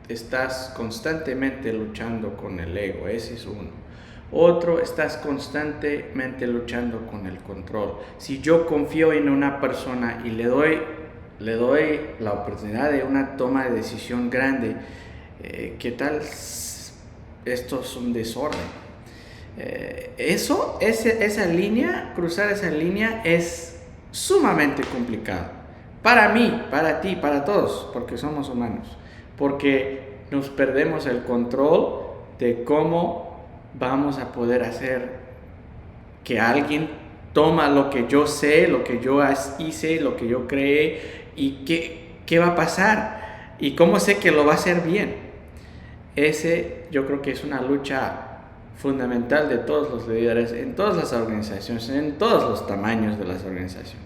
estás constantemente luchando con el ego, ese es uno. Otro, estás constantemente luchando con el control. Si yo confío en una persona y le doy la oportunidad de una toma de decisión grande, ¿qué tal? Esto es un desorden. Cruzar esa línea es sumamente complicado. Para mí, para ti, para todos, porque somos humanos. Porque nos perdemos el control de cómo vamos a poder hacer que alguien toma lo que yo sé, lo que yo hice, lo que yo creé y qué va a pasar y cómo sé que lo va a hacer bien. Ese yo creo que es una lucha fundamental de todos los líderes en todas las organizaciones, en todos los tamaños de las organizaciones.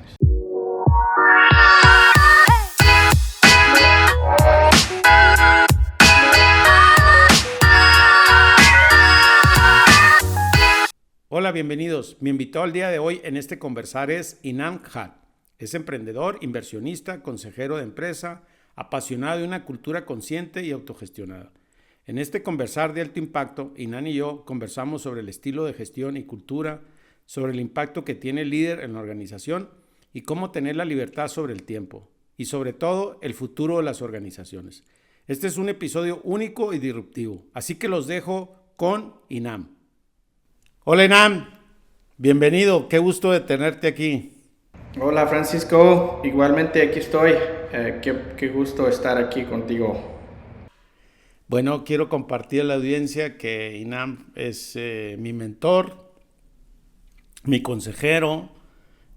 Hola, bienvenidos. Mi invitado al día de hoy en este conversar es Inam Khan. Es emprendedor, inversionista, consejero de empresa, apasionado de una cultura consciente y autogestionada. En este conversar de alto impacto, Inam y yo conversamos sobre el estilo de gestión y cultura, sobre el impacto que tiene el líder en la organización y cómo tener la libertad sobre el tiempo y sobre todo el futuro de las organizaciones. Este es un episodio único y disruptivo, así que los dejo con Inam. Hola Inam, bienvenido, qué gusto de tenerte aquí. Hola Francisco, igualmente aquí estoy, qué gusto estar aquí contigo. Bueno, quiero compartir a la audiencia que Inam es mi mentor, mi consejero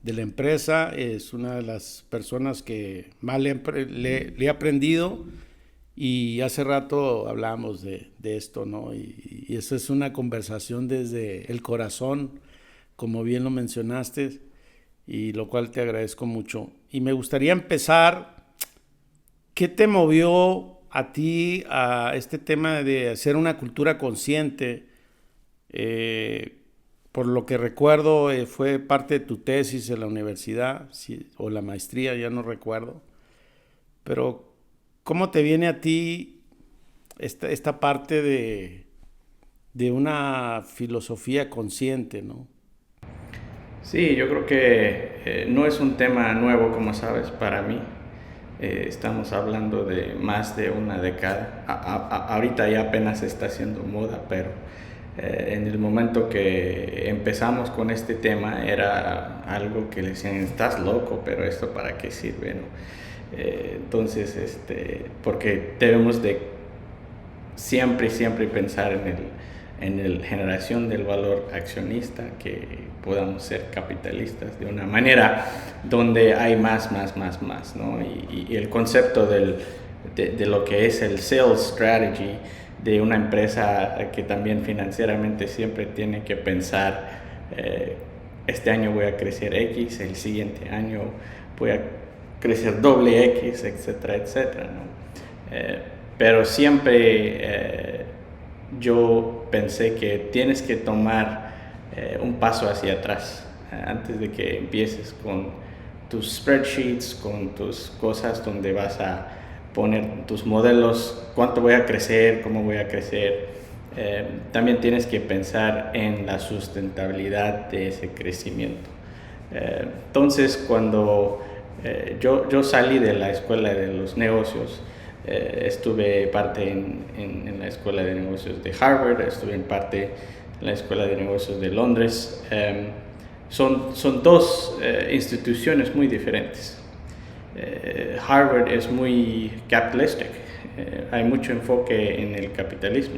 de la empresa, es una de las personas que más le he aprendido y hace rato hablamos de esto, ¿no? Y esa es una conversación desde el corazón, como bien lo mencionaste, y lo cual te agradezco mucho. Y me gustaría empezar, ¿qué te movió a ti a este tema de hacer una cultura consciente? Por lo que recuerdo, fue parte de tu tesis en la universidad, sí, o la maestría, ya no recuerdo. Pero, ¿cómo te viene a ti esta parte de una filosofía consciente, ¿no? Sí, yo creo que no es un tema nuevo, como sabes, para mí. Estamos hablando de más de una década. Ahorita ya apenas está haciendo moda, pero en el momento que empezamos con este tema era algo que le decían, estás loco, pero esto para qué sirve, ¿no? Entonces, porque debemos de siempre pensar en la generación del valor accionista, que podamos ser capitalistas de una manera donde hay más, ¿no? Y el concepto de lo que es el sales strategy de una empresa que también financieramente siempre tiene que pensar, este año voy a crecer X, el siguiente año voy a crecer doble X, etcétera, ¿no? Pero siempre yo pensé que tienes que tomar un paso hacia atrás antes de que empieces con tus spreadsheets, con tus cosas donde vas a poner tus modelos, cuánto voy a crecer, cómo voy a crecer. También tienes que pensar en la sustentabilidad de ese crecimiento. Entonces, cuando yo salí de la escuela de los negocios, estuve parte en la escuela de negocios de Harvard, estuve en parte en la escuela de negocios de Londres. Son dos instituciones muy diferentes. Harvard es muy capitalistic, hay mucho enfoque en el capitalismo.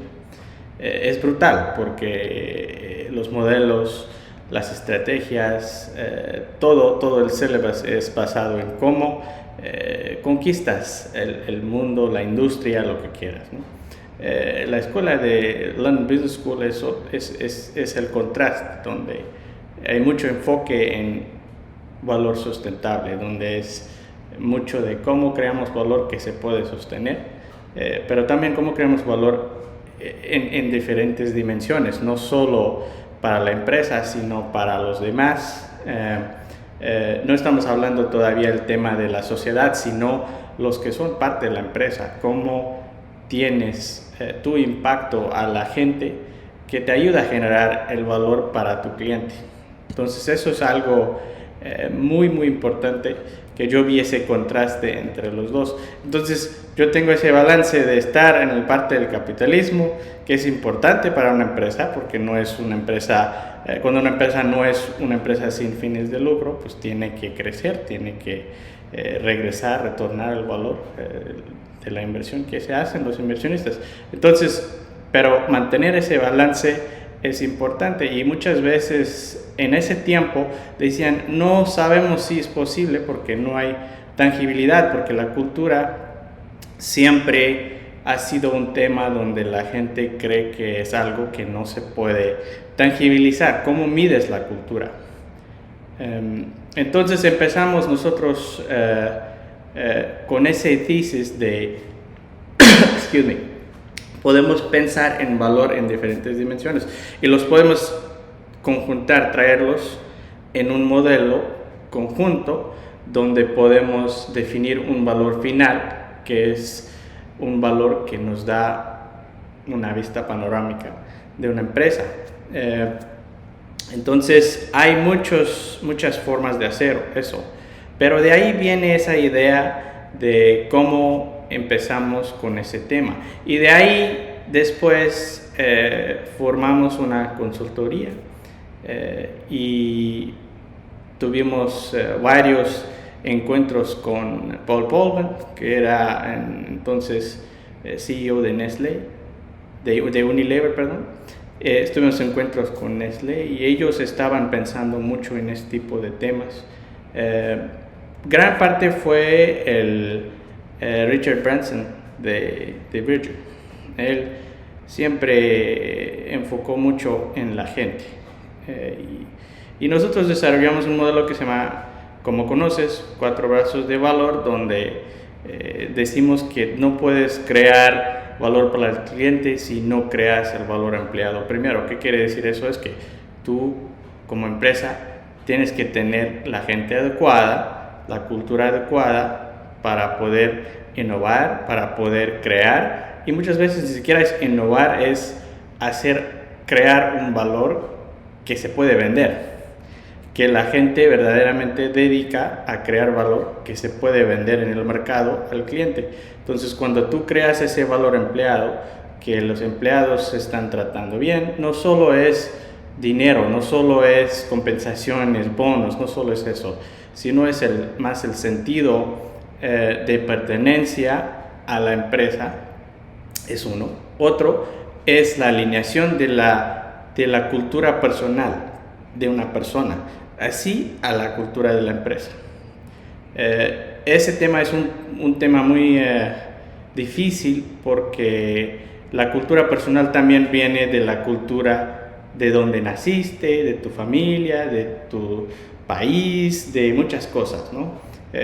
Es brutal porque los modelos, las estrategias, todo el syllabus es basado en cómo conquistas el mundo, la industria, lo que quieras, ¿no? La escuela de London Business School es el contraste, donde hay mucho enfoque en valor sustentable, donde es mucho de cómo creamos valor que se puede sostener, pero también cómo creamos valor en diferentes dimensiones, no solo para la empresa, sino para los demás. No estamos hablando todavía del tema de la sociedad, sino los que son parte de la empresa, cómo tienes tu impacto a la gente que te ayuda a generar el valor para tu cliente. Entonces eso es algo muy muy importante, que yo vi ese contraste entre los dos. Entonces yo tengo ese balance de estar en el parte del capitalismo, que es importante para una empresa, porque no es una empresa, cuando una empresa no es una empresa sin fines de lucro, pues tiene que crecer, tiene que retornar el valor de la inversión que se hacen los inversionistas. Entonces, pero mantener ese balance es importante, y muchas veces en ese tiempo decían, no sabemos si es posible porque no hay tangibilidad, porque la cultura siempre ha sido un tema donde la gente cree que es algo que no se puede tangibilizar. ¿Cómo mides la cultura? Entonces empezamos nosotros con ese thesis de excuse me, podemos pensar en valor en diferentes dimensiones y los podemos conjuntar, traerlos en un modelo conjunto donde podemos definir un valor final, que es un valor que nos da una vista panorámica de una empresa. Entonces hay muchas formas de hacer eso, pero de ahí viene esa idea de cómo empezamos con ese tema, y de ahí después formamos una consultoría y tuvimos varios encuentros con Paul Polman, que era entonces CEO de Nestlé, de Unilever, perdón. Tuvimos encuentros con Nestlé y ellos estaban pensando mucho en este tipo de temas. Gran parte fue el Richard Branson de Virgin. Él siempre enfocó mucho en la gente, y nosotros desarrollamos un modelo que se llama, como conoces, 4 brazos de valor, donde decimos que no puedes crear valor para el cliente si no creas el valor empleado primero. ¿Qué quiere decir eso? Es que tú como empresa tienes que tener la gente adecuada, la cultura adecuada para poder innovar, para poder crear, y muchas veces ni siquiera es innovar, es crear un valor que se puede vender, que la gente verdaderamente dedica a crear valor que se puede vender en el mercado al cliente. Entonces, cuando tú creas ese valor empleado, que los empleados se están tratando bien, no solo es dinero, no solo es compensaciones, bonos, no solo es eso, sino es más el sentido de pertenencia a la empresa, es uno. Otro es la alineación de la cultura personal de una persona, así a la cultura de la empresa. Ese tema es un tema muy difícil, porque la cultura personal también viene de la cultura de donde naciste, de tu familia, de tu país, de muchas cosas, ¿no?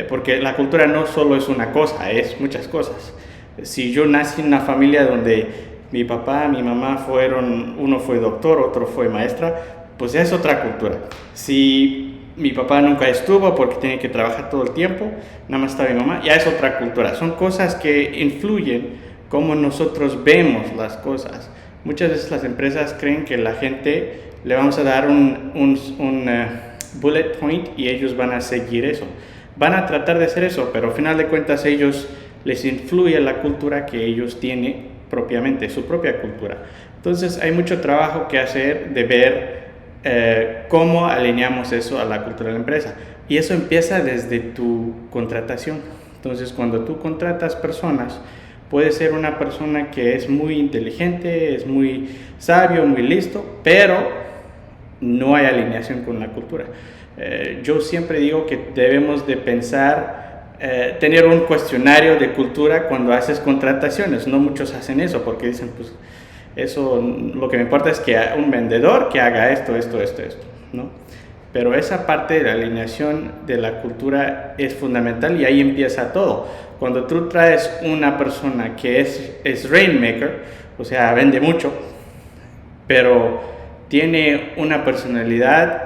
Porque la cultura no solo es una cosa, es muchas cosas. Si yo nací en una familia donde mi papá, mi mamá uno fue doctor, otro fue maestra, pues es otra cultura. Si mi papá nunca estuvo porque tiene que trabajar todo el tiempo, nada más está mi mamá, ya es otra cultura. Son cosas que influyen cómo nosotros vemos las cosas. Muchas veces las empresas creen que la gente le vamos a dar un bullet point y ellos van a seguir eso. Van a tratar de hacer eso, pero al final de cuentas ellos les influye la cultura que ellos tienen propiamente, su propia cultura. Entonces hay mucho trabajo que hacer de ver cómo alineamos eso a la cultura de la empresa. Y eso empieza desde tu contratación. Entonces, cuando tú contratas personas, puede ser una persona que es muy inteligente, es muy sabio, muy listo, pero no hay alineación con la cultura. Yo siempre digo que debemos de pensar, tener un cuestionario de cultura cuando haces contrataciones. No muchos hacen eso porque dicen, pues, eso, lo que me importa es que un vendedor que haga esto, ¿no? Pero esa parte de la alineación de la cultura es fundamental, y ahí empieza todo. Cuando tú traes una persona que es rainmaker, o sea, vende mucho, pero tiene una personalidad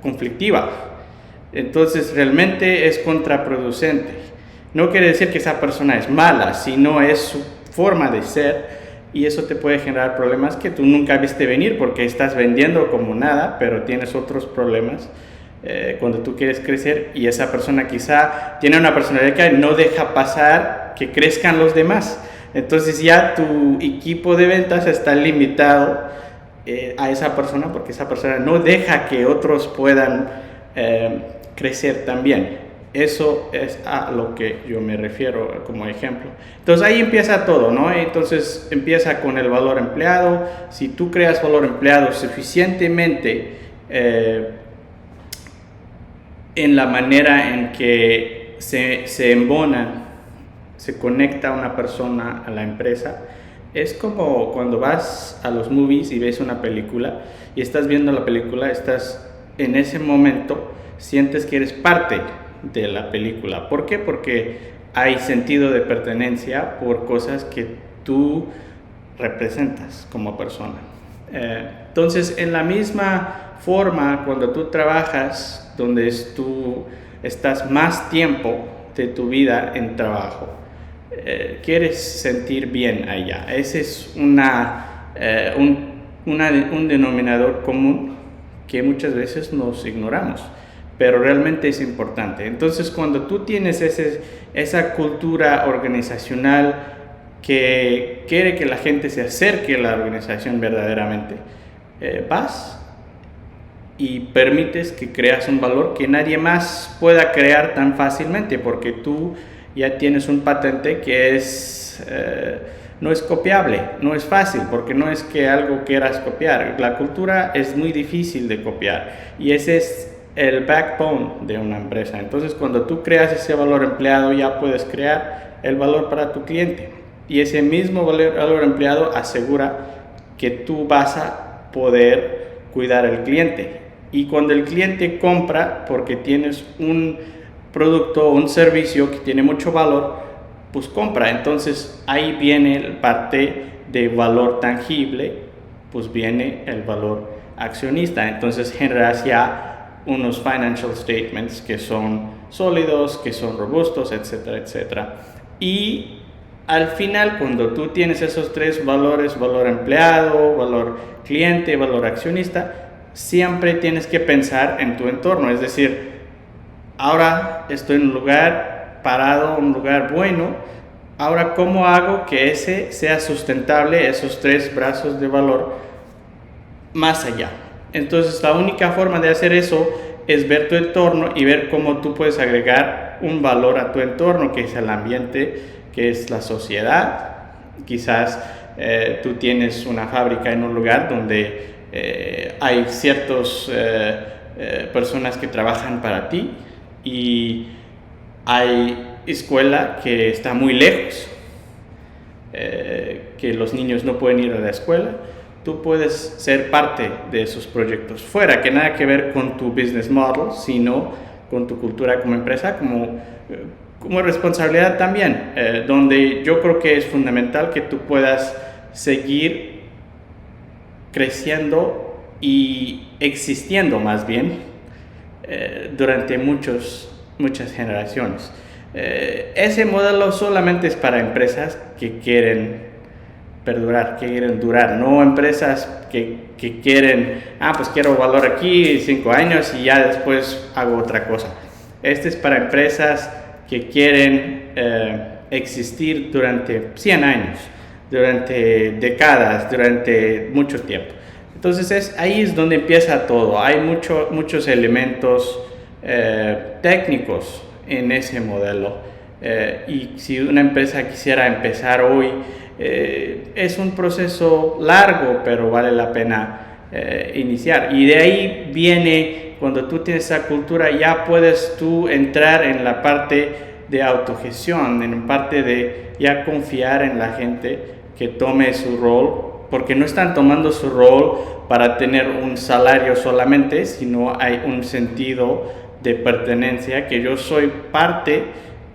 conflictiva, entonces realmente es contraproducente. No quiere decir que esa persona es mala, sino es forma de ser, y eso te puede generar problemas que tú nunca viste venir porque estás vendiendo como nada, pero tienes otros problemas cuando tú quieres crecer, y esa persona quizá tiene una personalidad que no deja pasar que crezcan los demás. Entonces ya tu equipo de ventas está limitado a esa persona, porque esa persona no deja que otros puedan crecer también. Eso es a lo que yo me refiero como ejemplo. Entonces ahí empieza todo, ¿no? Entonces empieza con el valor empleado. Si tú creas valor empleado suficientemente en la manera en que se embonan, se conecta una persona a la empresa, es como cuando vas a los movies y ves una película y estás viendo la película, estás en ese momento, sientes que eres parte de la película. ¿Por qué? Porque hay sentido de pertenencia por cosas que tú representas como persona. Entonces, en la misma forma, cuando tú trabajas, donde tú estás más tiempo de tu vida en trabajo, quieres sentir bien allá. Ese es un denominador común que muchas veces nos ignoramos, pero realmente es importante. Entonces, cuando tú tienes esa cultura organizacional que quiere que la gente se acerque a la organización verdaderamente, vas y permites que creas un valor que nadie más pueda crear tan fácilmente, porque tú ya tienes un patente que no es copiable, no es fácil, porque no es que algo quieras copiar. La cultura es muy difícil de copiar, y ese es el backbone de una empresa. Entonces, cuando tú creas ese valor empleado, ya puedes crear el valor para tu cliente, y ese mismo valor empleado asegura que tú vas a poder cuidar al cliente. Y cuando el cliente compra porque tienes un producto o un servicio que tiene mucho valor, pues compra. Entonces ahí viene la parte de valor tangible, pues viene el valor accionista. Entonces generas ya unos financial statements que son sólidos, que son robustos, etcétera, etcétera. Y al final, cuando tú tienes esos tres valores, valor empleado, valor cliente, valor accionista, siempre tienes que pensar en tu entorno. Es decir, ahora estoy en un lugar parado, un lugar bueno. Ahora, ¿cómo hago que ese sea sustentable, esos tres brazos de valor, más allá? Entonces, la única forma de hacer eso es ver tu entorno y ver cómo tú puedes agregar un valor a tu entorno, que es el ambiente, que es la sociedad. Quizás tú tienes una fábrica en un lugar donde hay ciertas personas que trabajan para ti, y hay escuela que está muy lejos, que los niños no pueden ir a la escuela. Tú puedes ser parte de esos proyectos fuera, que nada que ver con tu business model, sino con tu cultura como empresa, como responsabilidad también, donde yo creo que es fundamental que tú puedas seguir creciendo y existiendo más bien durante muchas generaciones. Ese modelo solamente es para empresas que quieren perdurar, que quieren durar, no empresas que quieren, pues quiero valor aquí 5 años y ya después hago otra cosa. Este es para empresas que quieren existir durante 100 años, durante décadas, durante mucho tiempo. Entonces ahí es donde empieza todo. Hay muchos elementos técnicos en ese modelo, y si una empresa quisiera empezar hoy, es un proceso largo, pero vale la pena iniciar. Y de ahí viene, cuando tú tienes esa cultura, ya puedes tú entrar en la parte de autogestión, en parte de ya confiar en la gente que tome su rol, porque no están tomando su rol para tener un salario solamente, sino hay un sentido de pertenencia, que yo soy parte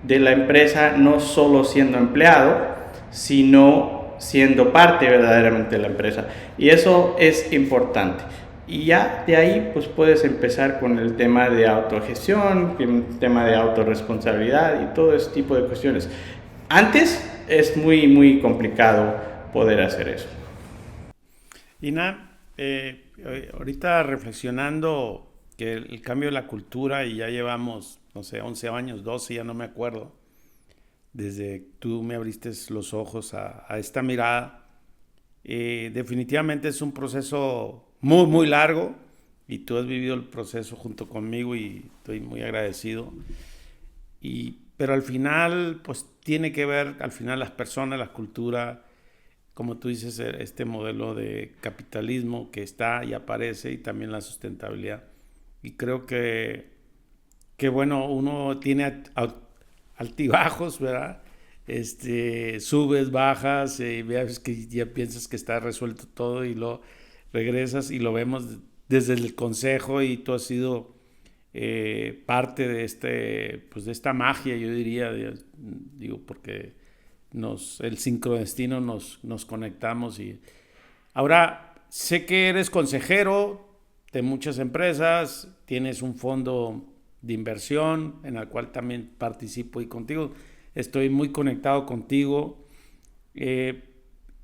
de la empresa, no solo siendo empleado, sino siendo parte verdaderamente de la empresa. Y eso es importante. Y ya de ahí pues puedes empezar con el tema de autogestión, el tema de autorresponsabilidad y todo ese tipo de cuestiones. Antes es muy, muy complicado poder hacer eso. Ina, ahorita reflexionando que el cambio de la cultura y ya llevamos, no sé, 11 años, 12, ya no me acuerdo, desde que tú me abriste los ojos a esta mirada, definitivamente es un proceso muy, muy largo y tú has vivido el proceso junto conmigo y estoy muy agradecido. Pero al final, pues tiene que ver, al final las personas, la cultura, como tú dices, este modelo de capitalismo que está y aparece y también la sustentabilidad. Y creo que bueno, uno tiene altibajos, ¿verdad? Subes, bajas, ves que ya piensas que está resuelto todo y lo regresas y lo vemos desde el consejo y tú has sido parte de pues de esta magia, yo diría, digo, porque el sincrodestino nos conectamos. Y ahora sé que eres consejero de muchas empresas, tienes un fondo de inversión en el cual también participo y contigo estoy muy conectado contigo, eh,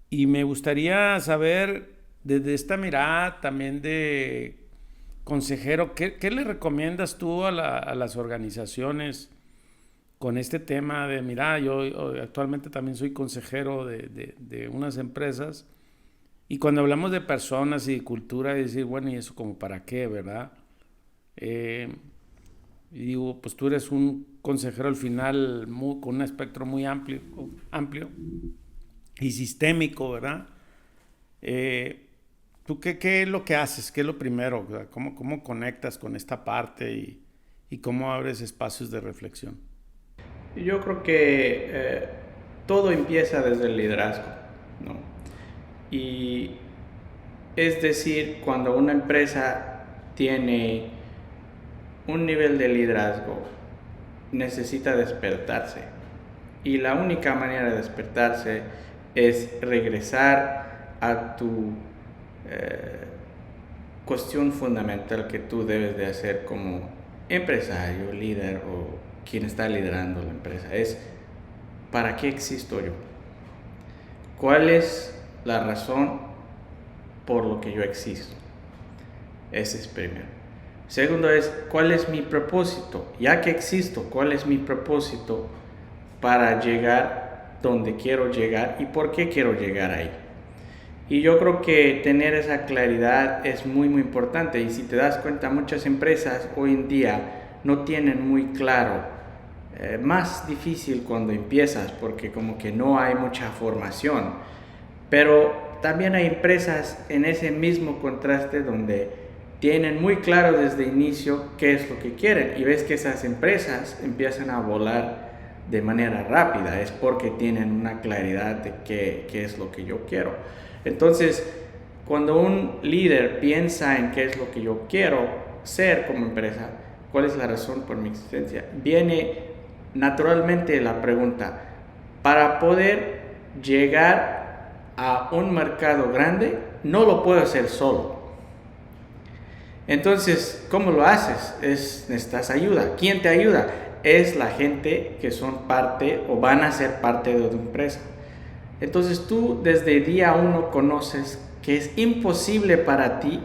y me gustaría saber desde esta mirada también de consejero, ¿qué le recomiendas tú a las organizaciones con este tema de, mira, yo actualmente también soy consejero de unas empresas y cuando hablamos de personas y cultura, decir, bueno, ¿y eso como para qué, verdad? Y digo, pues tú eres un consejero al final con un espectro muy amplio y sistémico, ¿verdad? ¿Tú qué es lo que haces? ¿Qué es lo primero? ¿Cómo conectas con esta parte y cómo abres espacios de reflexión? Yo creo que todo empieza desde el liderazgo, ¿no? Y es decir, cuando una empresa tiene un nivel de liderazgo, necesita despertarse. Y la única manera de despertarse es regresar a tu cuestión fundamental que tú debes de hacer como empresario, líder o quien está liderando la empresa. Es, ¿para qué existo yo? ¿Cuál es la razón por lo que yo existo? Ese es primero. Segundo es, ¿cuál es mi propósito? Ya que existo, ¿cuál es mi propósito para llegar donde quiero llegar y por qué quiero llegar ahí? Y yo creo que tener esa claridad es muy, muy importante. Y si te das cuenta, muchas empresas hoy en día no tienen muy claro. Más difícil cuando empiezas porque como que no hay mucha formación. Pero también hay empresas en ese mismo contraste donde tienen muy claro desde el inicio qué es lo que quieren. Y ves que esas empresas empiezan a volar de manera rápida. Es porque tienen una claridad de qué es lo que yo quiero. Entonces, cuando un líder piensa en qué es lo que yo quiero ser como empresa, cuál es la razón por mi existencia, viene naturalmente la pregunta, para poder llegar a un mercado grande, no lo puedo hacer solo. Entonces, ¿cómo lo haces? Necesitas ayuda. ¿Quién te ayuda? Es la gente que son parte o van a ser parte de tu empresa. Entonces tú desde día uno conoces que es imposible para ti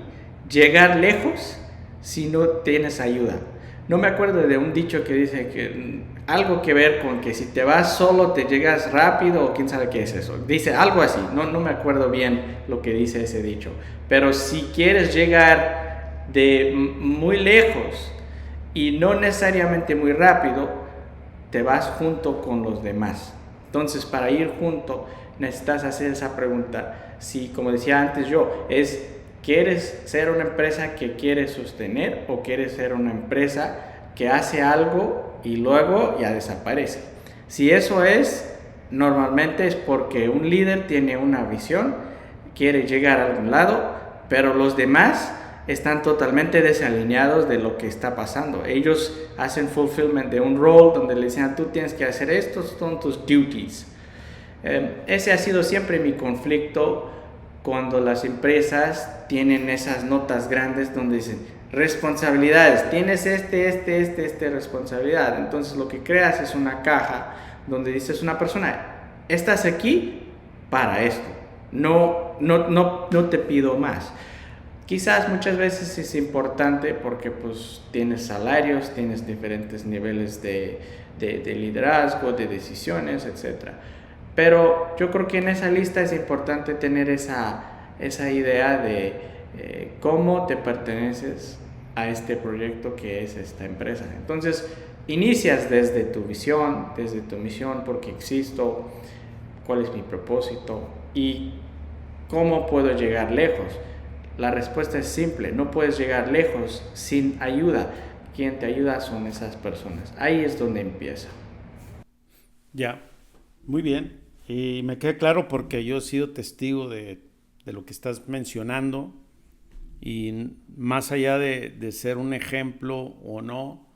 llegar lejos si no tienes ayuda. No me acuerdo de un dicho que dice que algo que ver con que si te vas solo te llegas rápido o quién sabe qué es eso. Dice algo así, no me acuerdo bien lo que dice ese dicho. Pero si quieres llegar de muy lejos y no necesariamente muy rápido, te vas junto con los demás. Entonces, para ir junto, necesitas hacer esa pregunta. Si, como decía antes yo, ¿quieres ser una empresa que quieres sostener o quieres ser una empresa que hace algo y luego ya desaparece? Si eso es, normalmente es porque un líder tiene una visión, quiere llegar a algún lado, pero los demás están totalmente desalineados de lo que está pasando. Ellos hacen fulfillment de un role donde le dicen, tú tienes que hacer estos son tus duties. Ese ha sido siempre mi conflicto cuando las empresas tienen esas notas grandes donde dicen responsabilidades, tienes responsabilidad. Entonces lo que creas es una caja donde dices una persona, estás aquí para esto, no te pido más. Quizás muchas veces es importante porque pues tienes salarios, tienes diferentes niveles de liderazgo, de decisiones, etc. Pero yo creo que en esa lista es importante tener esa idea de cómo te perteneces a este proyecto que es esta empresa. Entonces, inicias desde tu visión, desde tu misión, por qué existo, cuál es mi propósito y cómo puedo llegar lejos. La respuesta es simple, no puedes llegar lejos sin ayuda. Quien te ayuda son esas personas. Ahí es donde empieza. Ya, muy bien. Y me queda claro porque yo he sido testigo de lo que estás mencionando y más allá de ser un ejemplo o no,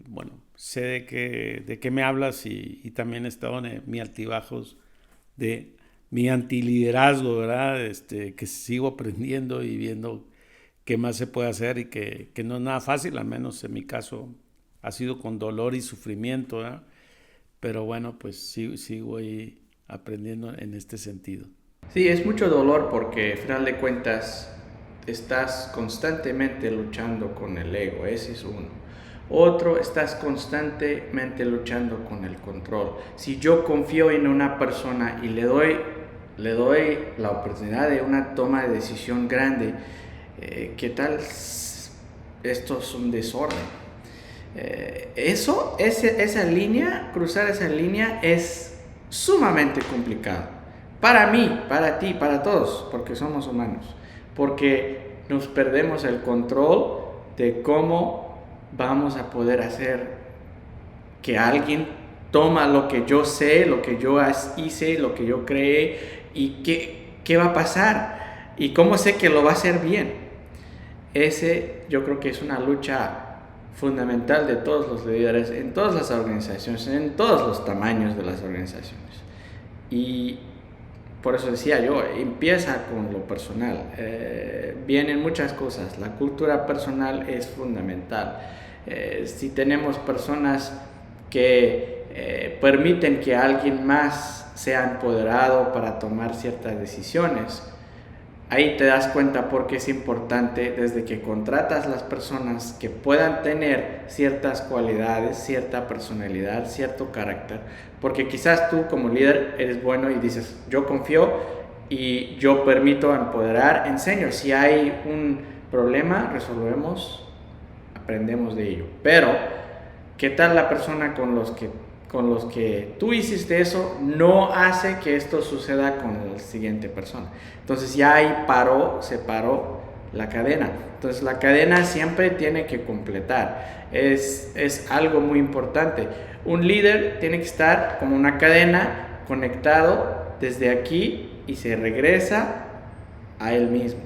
bueno, sé de qué me hablas y también he estado en mi altibajos de mi antiliderazgo, ¿verdad? Que sigo aprendiendo y viendo qué más se puede hacer y que no es nada fácil, al menos en mi caso ha sido con dolor y sufrimiento, ¿verdad? Pero bueno, pues sigo ahí aprendiendo en este sentido. Sí, es mucho dolor porque al final de cuentas estás constantemente luchando con el ego, ese es uno. Otro, estás constantemente luchando con el control. Si yo confío en una persona y le doy la oportunidad de una toma de decisión grande, ¿qué tal? Esto es un desorden. Esa línea, cruzar esa línea es sumamente complicado. Para mí, para ti, para todos, porque somos humanos. Porque nos perdemos el control de cómo vamos a poder hacer que alguien toma lo que yo sé, lo que yo hice, lo que yo creé y qué va a pasar y cómo sé que lo va a hacer bien. Ese yo creo que es una lucha fundamental de todos los líderes en todas las organizaciones, en todos los tamaños de las organizaciones. Y por eso decía yo, empieza con lo personal. Vienen muchas cosas. La cultura personal es fundamental. Si tenemos personas que permiten que alguien más sea empoderado para tomar ciertas decisiones, ahí te das cuenta porque es importante desde que contratas las personas que puedan tener ciertas cualidades, cierta personalidad, cierto carácter, porque quizás tú como líder eres bueno y dices, yo confío y yo permito empoderar, enseño, si hay un problema, resolvemos, aprendemos de ello, pero ¿qué tal la persona con los que tú hiciste eso no hace que esto suceda con la siguiente persona? Entonces ya ahí se paró la cadena. Entonces la cadena siempre tiene que completar. Es algo muy importante. Un líder tiene que estar como una cadena conectado desde aquí y se regresa a él mismo.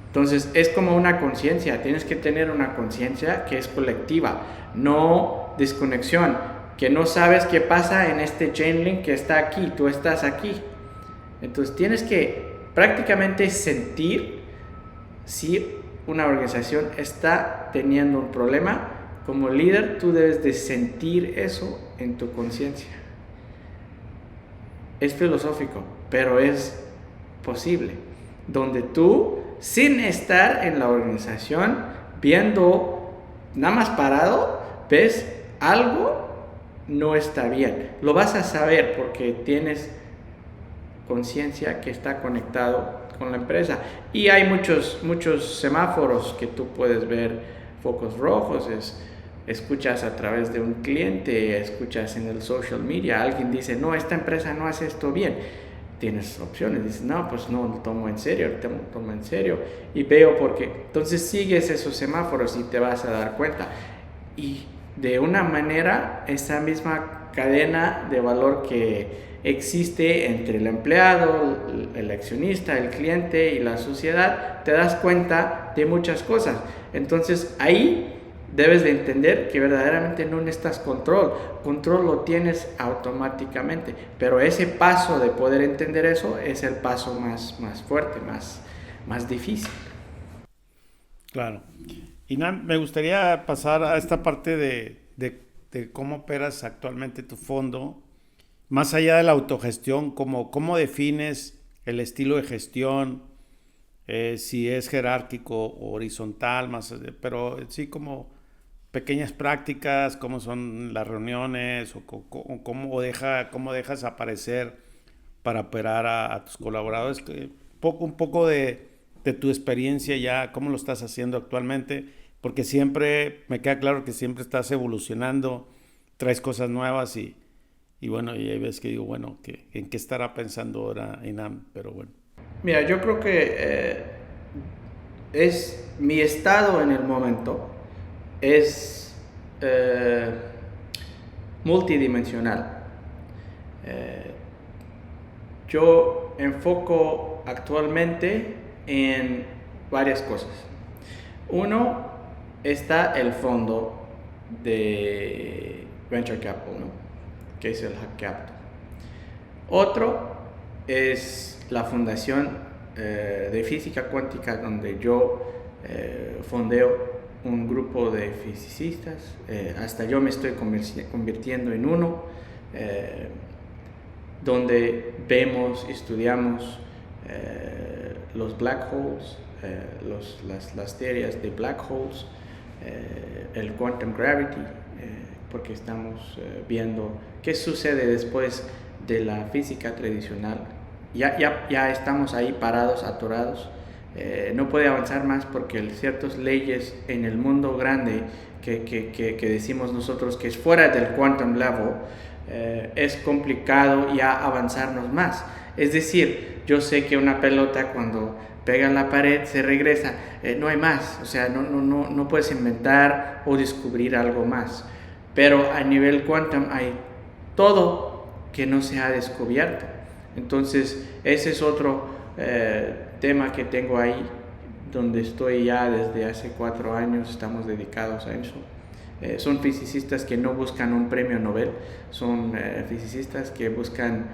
Entonces es como una conciencia. Tienes que tener una conciencia que es colectiva, no desconexión. Que no sabes qué pasa en este chain link que está aquí, tú estás aquí. Entonces tienes que prácticamente sentir si una organización está teniendo un problema. Como líder tú debes de sentir eso en tu conciencia. Es filosófico, pero es posible. Donde tú, sin estar en la organización, viendo, nada más parado, ves algo no está bien. Lo vas a saber porque tienes conciencia que está conectado con la empresa. Y hay muchos semáforos que tú puedes ver, focos rojos, escuchas a través de un cliente, escuchas en el social media, alguien dice, no, esta empresa no hace esto bien. Tienes opciones, dices, no, pues no, lo tomo en serio, y veo por qué. Entonces sigues esos semáforos y te vas a dar cuenta. Y de una manera, esa misma cadena de valor que existe entre el empleado, el accionista, el cliente y la sociedad, te das cuenta de muchas cosas. Entonces ahí debes de entender que verdaderamente no necesitas control lo tienes automáticamente, pero ese paso de poder entender eso es el paso más fuerte, más difícil. Claro. Y me gustaría pasar a esta parte de de cómo operas actualmente tu fondo, más allá de la autogestión, cómo defines el estilo de gestión, si es jerárquico o horizontal, pero sí como pequeñas prácticas, cómo son las reuniones o cómo dejas aparecer para operar a tus colaboradores. Un poco de tu experiencia ya, cómo lo estás haciendo actualmente, porque siempre me queda claro que siempre estás evolucionando, traes cosas nuevas y bueno, y hay veces que digo, bueno, ¿en qué estará pensando ahora Inam? Pero bueno. Mira, yo creo que es mi estado en el momento es multidimensional. Eh, yo enfoco actualmente en varias cosas. Uno, está el fondo de Venture Capital, ¿no? Que es el Hack Capital. Otro es la fundación de física cuántica, donde yo fondeo un grupo de fisicistas. Hasta yo me estoy convirtiendo en uno, donde vemos, estudiamos los black holes, las teorías de black holes, el quantum gravity, porque estamos viendo qué sucede después de la física tradicional. Ya estamos ahí parados, atorados. No puede avanzar más porque ciertas leyes en el mundo grande que decimos nosotros que es fuera del quantum level, es complicado ya avanzarnos más. Es decir, yo sé que una pelota cuando pega en la pared se regresa, no hay más, o sea, no puedes inventar o descubrir algo más. Pero a nivel quantum hay todo que no se ha descubierto. Entonces, ese es otro tema que tengo ahí, donde estoy ya desde hace 4 años, estamos dedicados a eso. Son fisicistas que no buscan un premio Nobel, son fisicistas que buscan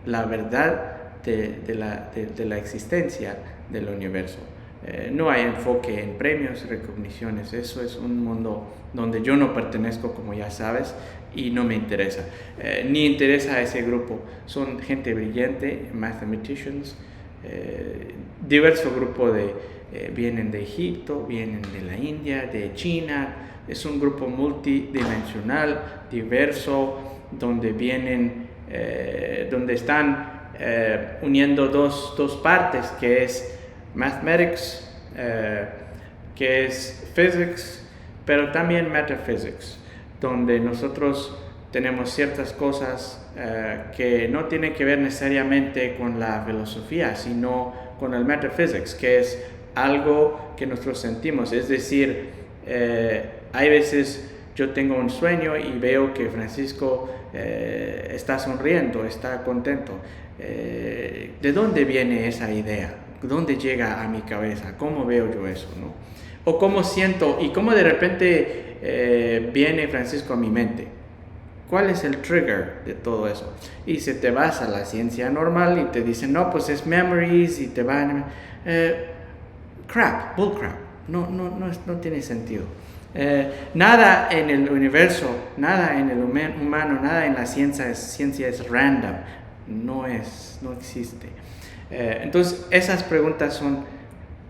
la verdad de la existencia del universo. No hay enfoque en premios, recogniciones. Eso es un mundo donde yo no pertenezco, como ya sabes, y no me interesa. Ni interesa a ese grupo. Son gente brillante, mathematicians, diverso grupo vienen de Egipto, vienen de la India, de China. Es un grupo multidimensional, diverso, donde donde están uniendo dos partes, que es mathematics, que es physics, pero también metaphysics, donde nosotros tenemos ciertas cosas que no tienen que ver necesariamente con la filosofía, sino con el metaphysics, que es algo que nosotros sentimos. Es decir, hay veces yo tengo un sueño y veo que Francisco está sonriendo, está contento. ¿De dónde viene esa idea? ¿Dónde llega a mi cabeza? ¿Cómo veo yo eso, no? O cómo siento y cómo de repente viene Francisco a mi mente. ¿Cuál es el trigger de todo eso? Y se te vas a la ciencia normal y te dicen, no, pues es memories y te van... bull crap. No tiene sentido. Nada en el universo, nada en el humano, nada en la ciencia es random. No existe. Entonces, esas preguntas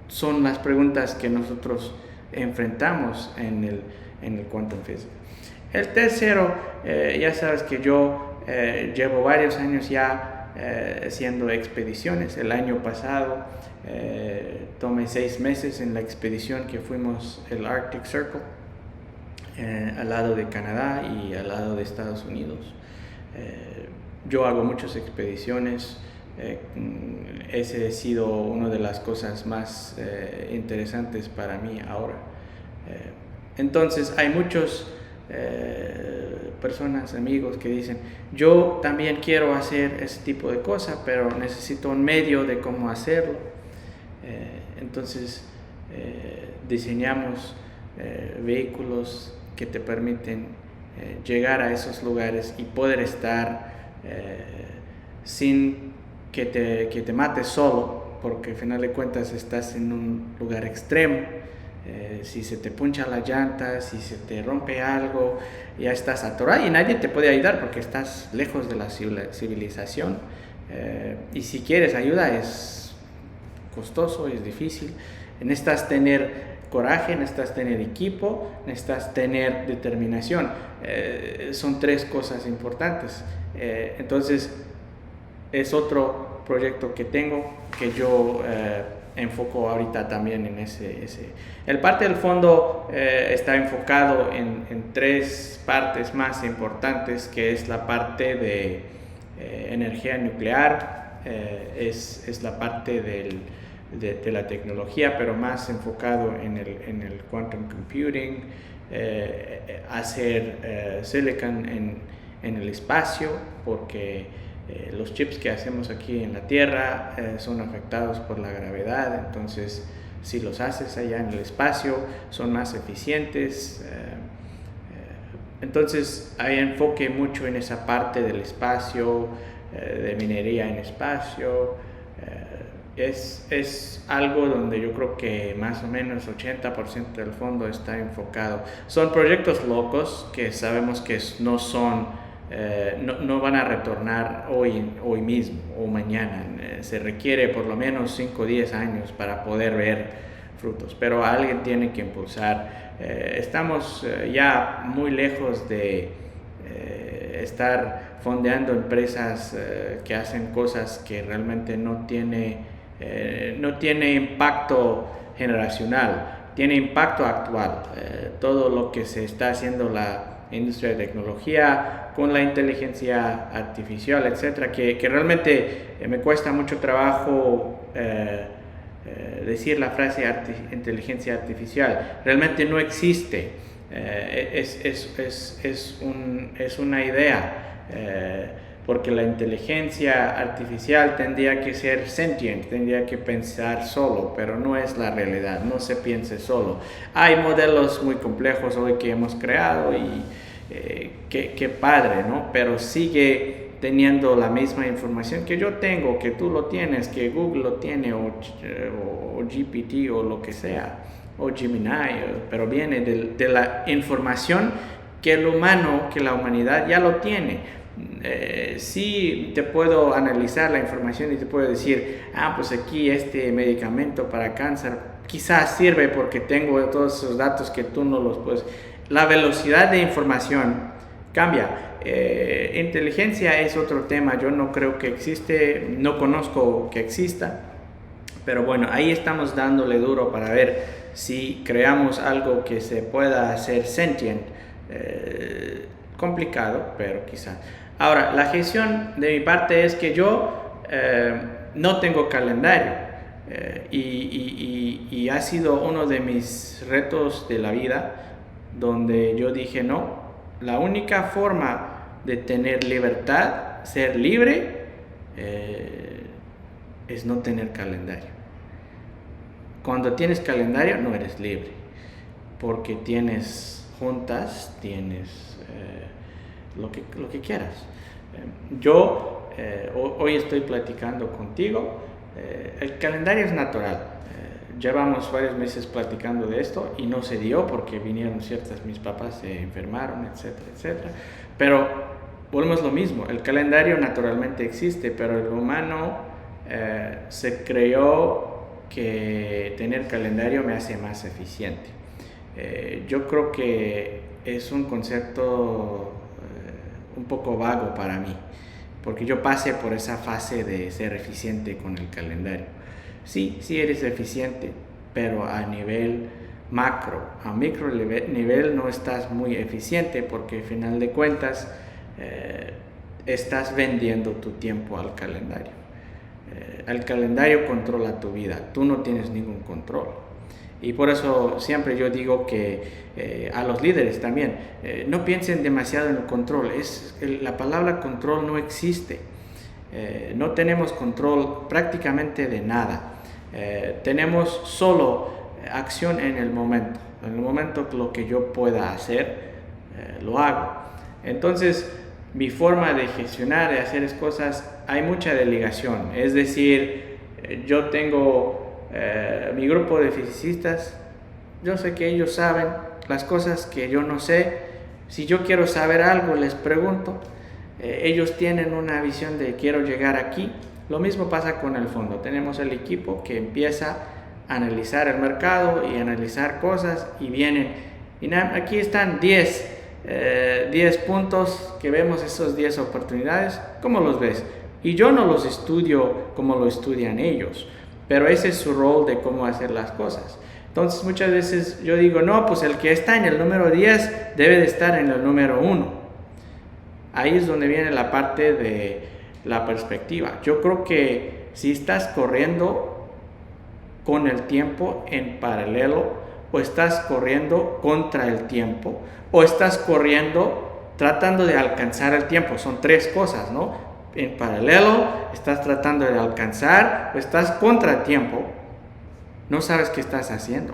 son las preguntas que nosotros enfrentamos en el quantum physics. El tercero, ya sabes que yo llevo varios años ya haciendo expediciones. El año pasado tomé 6 meses en la expedición que fuimos el Arctic Circle, al lado de Canadá y al lado de Estados Unidos. Yo hago muchas expediciones. Ese ha sido una de las cosas más interesantes para mí ahora. Entonces hay muchos personas, amigos que dicen, yo también quiero hacer ese tipo de cosas, pero necesito un medio de cómo hacerlo. Entonces diseñamos vehículos que te permiten llegar a esos lugares y poder estar sin que te mates solo, porque al final de cuentas estás en un lugar extremo, Si se te punchan las llantas, si se te rompe algo, ya estás atorado y nadie te puede ayudar porque estás lejos de la civilización. Y si quieres ayuda es costoso, es difícil. Necesitas tener coraje, necesitas tener equipo, necesitas tener determinación. Son 3 cosas importantes. Entonces es otro proyecto que tengo que yo enfoco ahorita también en ese. El parte del fondo está enfocado en 3 partes más importantes, que es la parte de energía nuclear, es la parte de la tecnología, pero más enfocado en el quantum computing, hacer silicon en el espacio, porque los chips que hacemos aquí en la Tierra son afectados por la gravedad, entonces si los haces allá en el espacio son más eficientes. Entonces hay enfoque mucho en esa parte del espacio, de minería en espacio. Es algo donde yo creo que más o menos 80% del fondo está enfocado. Son proyectos locos que sabemos que no son no van a retornar hoy mismo o mañana. Se requiere por lo menos 5 o 10 años para poder ver frutos, pero alguien tiene que impulsar. Estamos ya muy lejos de estar fondeando empresas que hacen cosas que realmente no tiene impacto generacional, tiene impacto actual. Todo lo que se está haciendo la industria de tecnología, con la inteligencia artificial, etcétera, que realmente me cuesta mucho trabajo decir la frase inteligencia artificial. Realmente no existe. Es una idea, porque la inteligencia artificial tendría que ser sentient, tendría que pensar solo, pero no es la realidad, no se piense solo. Hay modelos muy complejos hoy que hemos creado y qué padre, ¿no? Pero sigue teniendo la misma información que yo tengo, que tú lo tienes, que Google lo tiene, o GPT o lo que sea, o Gemini, pero viene de la información que el humano, que la humanidad ya lo tiene. Sí te puedo analizar la información y te puedo decir, pues aquí este medicamento para cáncer quizás sirve porque tengo todos esos datos que tú no los puedes. La velocidad de información cambia. Inteligencia es otro tema, yo no creo que existe, no conozco que exista, pero bueno, ahí estamos dándole duro para ver si creamos algo que se pueda hacer sentient. Complicado, pero quizás. Ahora, la gestión de mi parte es que yo no tengo calendario y ha sido uno de mis retos de la vida, donde yo dije no, la única forma de tener libertad, ser libre, es no tener calendario. Cuando tienes calendario no eres libre, porque tienes juntas, tienes lo que quieras. Yo hoy estoy platicando contigo, el calendario es natural. Llevamos varios meses platicando de esto y no se dio porque vinieron mis papás se enfermaron, etcétera, etcétera. Pero volvemos a lo mismo, el calendario naturalmente existe, pero el humano se creyó que tener calendario me hace más eficiente. Yo creo que es un concepto un poco vago para mí, porque yo pasé por esa fase de ser eficiente con el calendario. Sí eres eficiente, pero a nivel macro, a micro nivel no estás muy eficiente, porque al final de cuentas estás vendiendo tu tiempo al calendario. El calendario controla tu vida, tú no tienes ningún control. Y por eso siempre yo digo que a los líderes también, no piensen demasiado en el control. La palabra control no existe. No tenemos control prácticamente de nada. Tenemos solo acción en el momento. En el momento lo que yo pueda hacer, lo hago. Entonces, mi forma de gestionar, de hacer cosas, hay mucha delegación. Es decir, yo tengo mi grupo de fisicistas, Yo sé que ellos saben las cosas que yo no sé. Si yo quiero saber algo, les pregunto. Ellos tienen una visión de quiero llegar aquí. Lo mismo pasa con el fondo. Tenemos el equipo que empieza a analizar el mercado y analizar cosas y vienen. Y aquí están 10 puntos que vemos, esos 10 oportunidades. ¿Cómo los ves? Y yo no los estudio como lo estudian ellos, pero ese es su rol de cómo hacer las cosas. Entonces muchas veces yo digo, no, pues el que está en el número 10 debe de estar en el número 1. Ahí es donde viene la parte de la perspectiva. Yo creo que si estás corriendo con el tiempo en paralelo, o estás corriendo contra el tiempo, o estás corriendo tratando de alcanzar el tiempo. Son tres cosas, ¿no? En paralelo, estás tratando de alcanzar, o estás contra el tiempo, no sabes qué estás haciendo.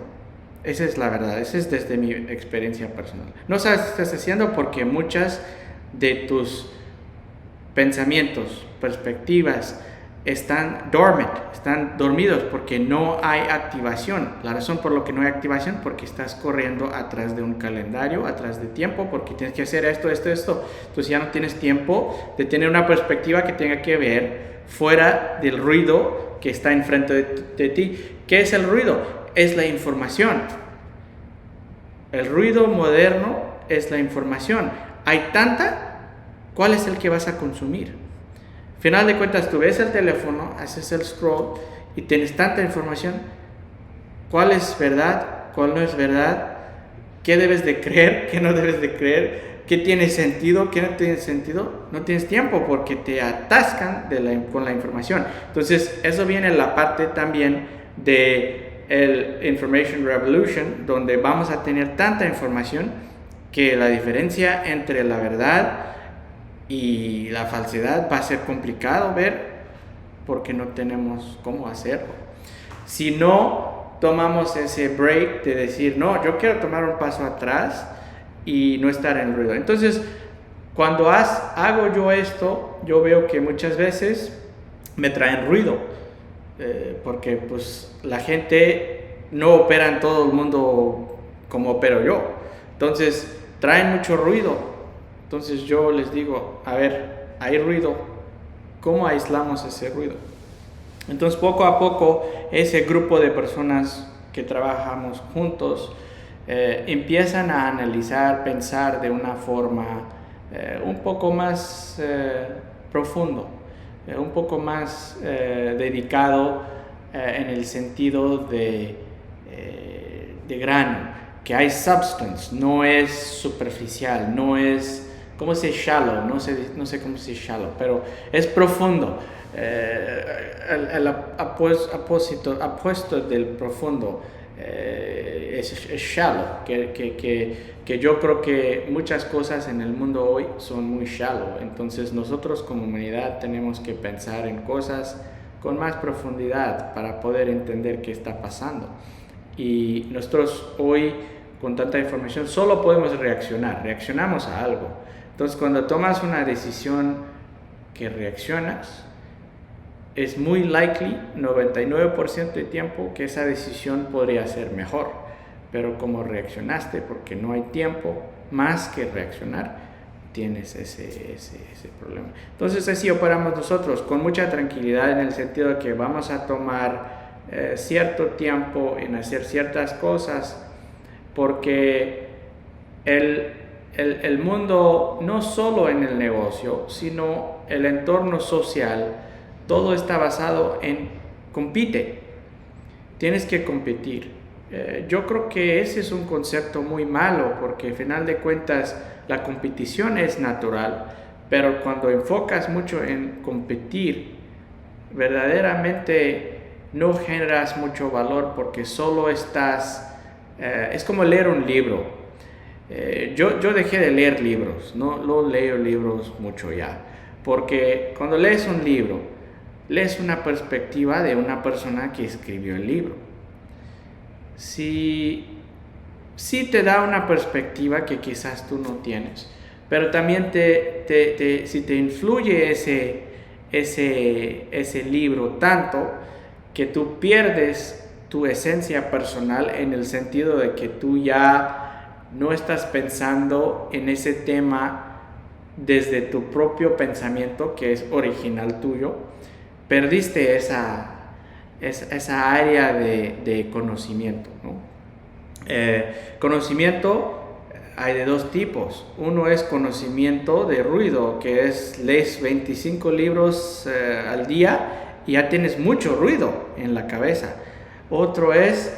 Esa es la verdad, esa es desde mi experiencia personal. No sabes qué estás haciendo porque muchas de tus pensamientos, perspectivas, están dormant, están dormidos porque no hay activación. La razón por la que no hay activación porque estás corriendo atrás de un calendario, atrás de tiempo, porque tienes que hacer esto. Entonces ya no tienes tiempo de tener una perspectiva que tenga que ver fuera del ruido que está enfrente de ti. ¿Qué es el ruido? Es la información. El ruido moderno es la información. Hay tanta, ¿cuál es el que vas a consumir? Final de cuentas, tú ves el teléfono, haces el scroll y tienes tanta información. ¿Cuál es verdad? ¿Cuál no es verdad? ¿Qué debes de creer? ¿Qué no debes de creer? ¿Qué tiene sentido? ¿Qué no tiene sentido? No tienes tiempo porque te atascan con la información. Entonces, eso viene en la parte también de el Information Revolution, donde vamos a tener tanta información que la diferencia entre la verdad y la falsedad va a ser complicado ver porque no tenemos cómo hacerlo. Si no tomamos ese break de decir, no, yo quiero tomar un paso atrás y no estar en ruido. Entonces, cuando hago yo esto, yo veo que muchas veces me traen ruido, porque pues la gente no opera en todo el mundo como opero yo. Entonces, traen mucho ruido. Entonces yo les digo, a ver, hay ruido, ¿cómo aislamos ese ruido? Entonces poco a poco ese grupo de personas que trabajamos juntos empiezan a analizar, pensar de una forma un poco más profundo, un poco más dedicado en el sentido de grano, que hay substance, no es superficial, no es... ¿Cómo se dice shallow? No sé cómo se dice shallow, pero es profundo. El apuesto del profundo es shallow, que yo creo que muchas cosas en el mundo hoy son muy shallow. Entonces nosotros como humanidad tenemos que pensar en cosas con más profundidad para poder entender qué está pasando. Y nosotros hoy, con tanta información, solo podemos reaccionamos a algo. Entonces, cuando tomas una decisión que reaccionas, es muy likely, 99% de tiempo, que esa decisión podría ser mejor. Pero como reaccionaste, porque no hay tiempo más que reaccionar, tienes ese problema. Entonces, así operamos nosotros, con mucha tranquilidad, en el sentido de que vamos a tomar cierto tiempo en hacer ciertas cosas, porque el mundo, no solo en el negocio, sino el entorno social, todo está basado en compite. Tienes que competir. Yo creo que ese es un concepto muy malo, porque al final de cuentas la competición es natural, pero cuando enfocas mucho en competir, verdaderamente no generas mucho valor, porque solo estás... es como leer un libro. Yo dejé de leer libros, no leo libros mucho ya, porque cuando lees un libro, lees una perspectiva de una persona que escribió el libro. Sí te da una perspectiva que quizás tú no tienes, pero también si te influye ese libro tanto que tú pierdes tu esencia personal, en el sentido de que tú ya no estás pensando en ese tema desde tu propio pensamiento, que es original tuyo. Perdiste esa área de conocimiento, ¿no? Conocimiento hay de dos tipos. Uno es conocimiento de ruido, que es lees 25 libros al día y ya tienes mucho ruido en la cabeza. Otro es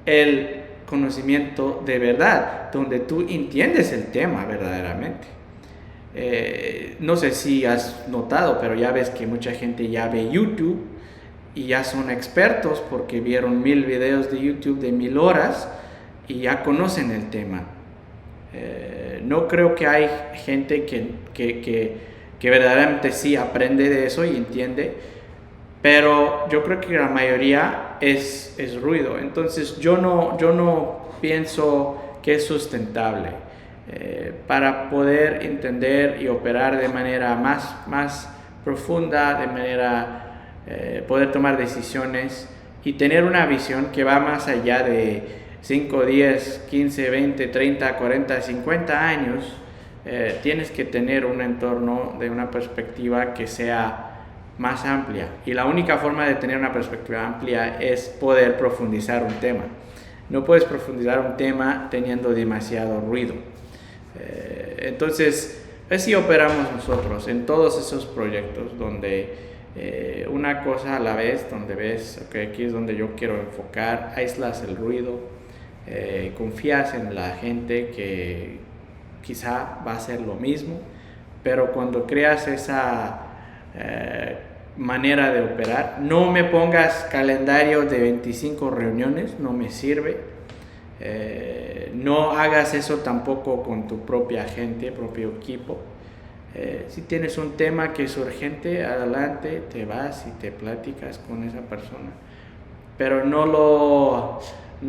el conocimiento de verdad, donde tú entiendes el tema verdaderamente. No sé si has notado, pero ya ves que mucha gente ya ve YouTube y ya son expertos porque vieron 1000 videos de YouTube de 1000 horas y ya conocen el tema. No creo que hay gente que verdaderamente sí aprende de eso y entiende, pero yo creo que la mayoría es ruido. Entonces yo no pienso que es sustentable. Para poder entender y operar de manera más profunda, de manera poder tomar decisiones y tener una visión que va más allá de 5, 10, 15, 20, 30, 40, 50 años. Tienes que tener un entorno de una perspectiva que sea más amplia, y la única forma de tener una perspectiva amplia es poder profundizar un tema. No puedes profundizar un tema teniendo demasiado ruido. Entonces, así operamos nosotros en todos esos proyectos, donde una cosa a la vez, donde ves, okay, aquí es donde yo quiero enfocar, aíslas el ruido, confías en la gente que quizá va a hacer lo mismo, pero cuando creas esa manera de operar, no me pongas calendario de 25 reuniones, no me sirve. No hagas eso tampoco con tu propia gente, propio equipo. Si tienes un tema que es urgente, adelante, te vas y te platicas con esa persona, pero no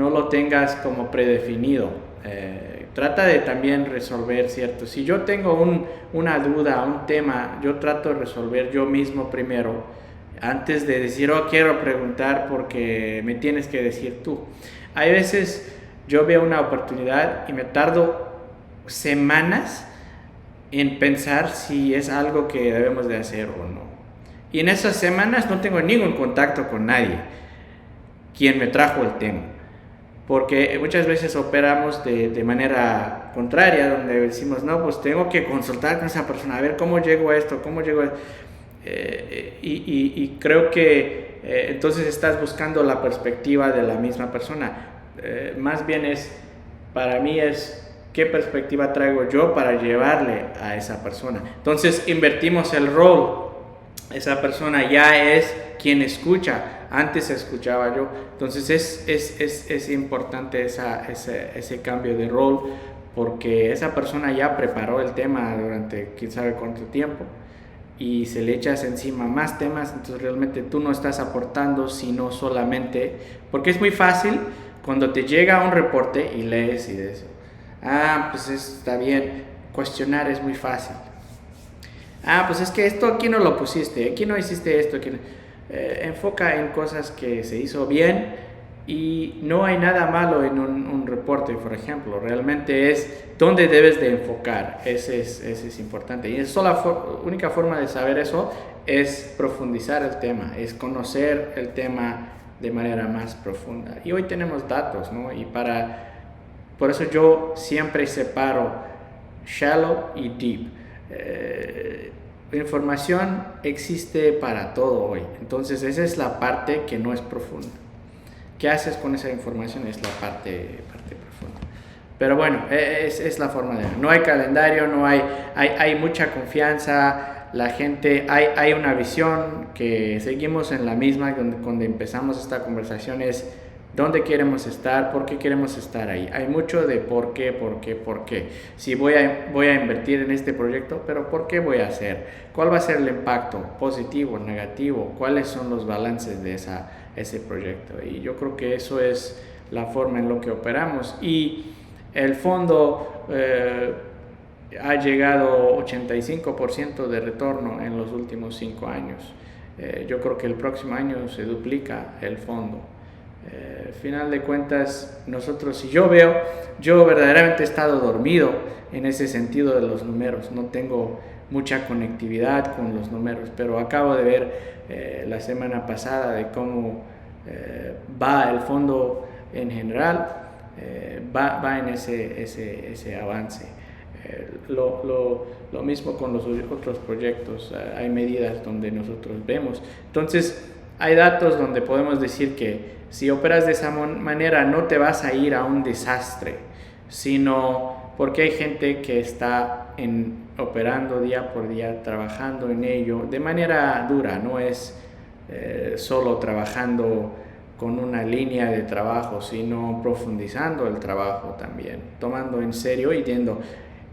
lo tengas como predefinido. Trata de también resolver, ¿cierto? Si yo tengo una duda, un tema, yo trato de resolver yo mismo primero, antes de decir, quiero preguntar porque me tienes que decir tú. Hay veces yo veo una oportunidad y me tardo semanas en pensar si es algo que debemos de hacer o no. Y en esas semanas no tengo ningún contacto con nadie quien me trajo el tema. Porque muchas veces operamos de manera contraria, donde decimos, no, pues tengo que consultar con esa persona, a ver cómo llego a esto, y creo que entonces estás buscando la perspectiva de la misma persona. Más bien para mí es qué perspectiva traigo yo para llevarle a esa persona. Entonces invertimos el rol. Esa persona ya es quien escucha. Antes escuchaba yo. Entonces es importante ese cambio de rol, porque esa persona ya preparó el tema durante quién sabe cuánto tiempo y se le echas encima más temas. Entonces realmente tú no estás aportando, sino solamente, porque es muy fácil cuando te llega un reporte y lees y de eso, pues está bien, cuestionar es muy fácil. Pues es que esto aquí no lo pusiste, aquí no hiciste esto, aquí no. Enfoca en cosas que se hizo bien, y no hay nada malo en un reporte, por ejemplo. Realmente es dónde debes de enfocar. Ese es importante, y la única forma de saber eso es profundizar el tema, es conocer el tema de manera más profunda. Y hoy tenemos datos, ¿no? Por eso yo siempre separo shallow y deep. La información existe para todo hoy, entonces esa es la parte que no es profunda. ¿Qué haces con esa información? Es la parte profunda. Pero bueno, es la forma de ver. No hay calendario, hay mucha confianza. La gente, hay una visión que seguimos en la misma. Cuando empezamos esta conversación es dónde queremos estar, por qué queremos estar ahí. Hay mucho de por qué. Si voy a invertir en este proyecto, pero ¿por qué voy a hacer? ¿Cuál va a ser el impacto? ¿Positivo, negativo? ¿Cuáles son los balances de ese proyecto? Y yo creo que eso es la forma en la que operamos. Y el fondo ha llegado 85% de retorno en los últimos 5 años. Yo creo que el próximo año se duplica el fondo. Final de cuentas, nosotros, yo verdaderamente he estado dormido en ese sentido de los números, no tengo mucha conectividad con los números, pero acabo de ver la semana pasada de cómo va el fondo en general, va en ese avance. Lo mismo con los otros proyectos, hay medidas donde nosotros vemos. Entonces, hay datos donde podemos decir que si operas de esa manera no te vas a ir a un desastre, sino porque hay gente que está operando día por día, trabajando en ello de manera dura, no es solo trabajando con una línea de trabajo, sino profundizando el trabajo también, tomando en serio y viendo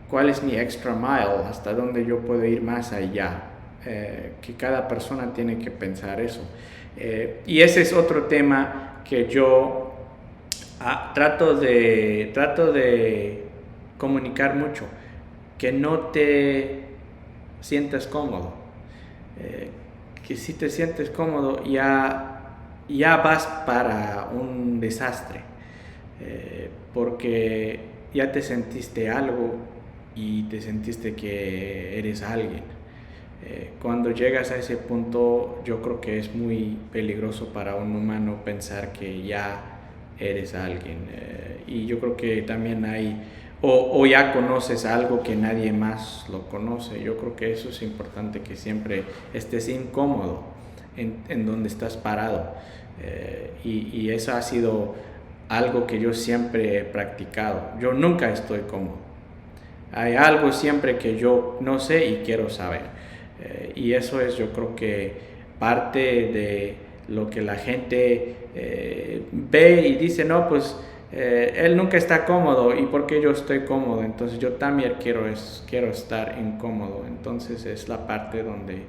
cuál es mi extra mile, hasta dónde yo puedo ir más allá, que cada persona tiene que pensar eso. Y ese es otro tema que yo trato de comunicar mucho, que no te sientas cómodo, que si te sientes cómodo ya vas para un desastre, porque ya te sentiste algo y te sentiste que eres alguien. Cuando llegas a ese punto, yo creo que es muy peligroso para un humano pensar que ya eres alguien. Y yo creo que también hay, o ya conoces algo que nadie más lo conoce. Yo creo que eso es importante, que siempre estés incómodo en donde estás parado. Y eso ha sido algo que yo siempre he practicado. Yo nunca estoy cómodo. Hay algo siempre que yo no sé y quiero saber. Y eso es, yo creo que parte de lo que la gente ve y dice, no, pues él nunca está cómodo, ¿y por qué yo estoy cómodo? Entonces yo también quiero estar incómodo. Entonces es la parte donde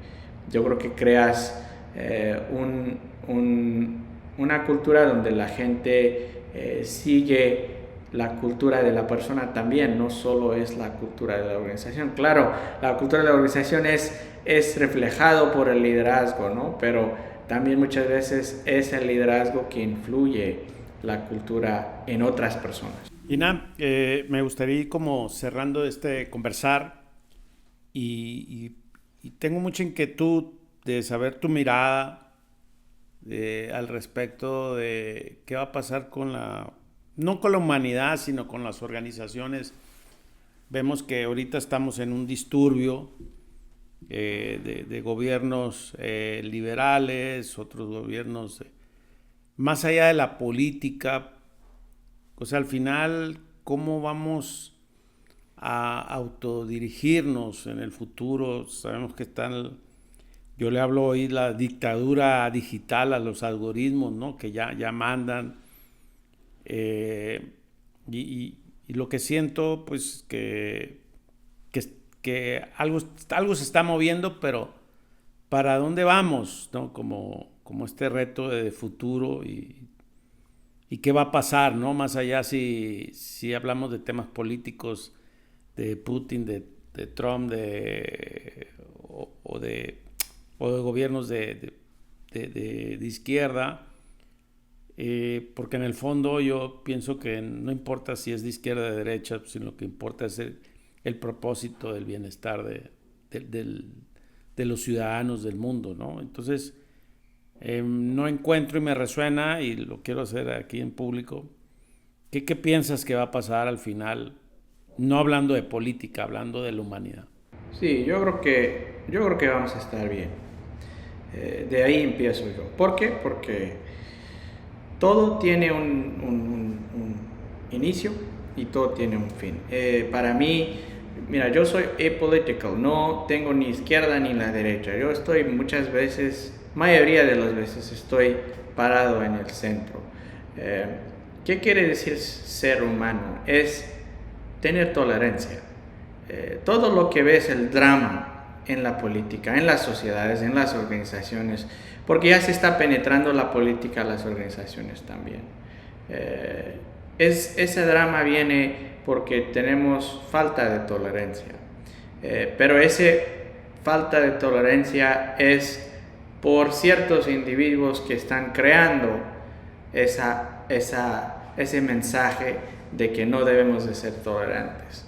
yo creo que creas una cultura donde la gente sigue la cultura de la persona también, no solo es la cultura de la organización. Claro, la cultura de la organización es reflejado por el liderazgo, ¿no? Pero también muchas veces es el liderazgo que influye la cultura en otras personas. Inam, me gustaría ir como cerrando este conversar y tengo mucha inquietud de saber tu mirada al respecto de qué va a pasar no con la humanidad, sino con las organizaciones. Vemos que ahorita estamos en un disturbio de gobiernos liberales, otros gobiernos más allá de la política. O sea, al final, ¿cómo vamos a autodirigirnos en el futuro? Sabemos que yo le hablo hoy la dictadura digital a los algoritmos, ¿no? Que ya mandan. Y lo que siento, pues, que algo se está moviendo, pero ¿para dónde vamos? ¿No? Como este reto de futuro y qué va a pasar, ¿no? Más allá si hablamos de temas políticos, de Putin, de Trump, o de gobiernos de izquierda, porque en el fondo yo pienso que no importa si es de izquierda o de derecha, sino lo que importa es el propósito del bienestar de los ciudadanos del mundo, ¿no? Entonces, no encuentro y me resuena, y lo quiero hacer aquí en público, ¿qué piensas que va a pasar al final? No hablando de política, hablando de la humanidad. Sí, yo creo que vamos a estar bien. De ahí empiezo yo. ¿Por qué? Porque todo tiene un inicio y todo tiene un fin. Para mí, mira, yo soy apolitical, no tengo ni izquierda ni la derecha. Yo estoy muchas veces, mayoría de las veces, estoy parado en el centro. ¿Qué quiere decir ser humano? Es tener tolerancia. Todo lo que ves, el drama en la política, en las sociedades, en las organizaciones, porque ya se está penetrando la política a las organizaciones también. Ese drama viene porque tenemos falta de tolerancia, pero esa falta de tolerancia es por ciertos individuos que están creando ese mensaje de que no debemos de ser tolerantes.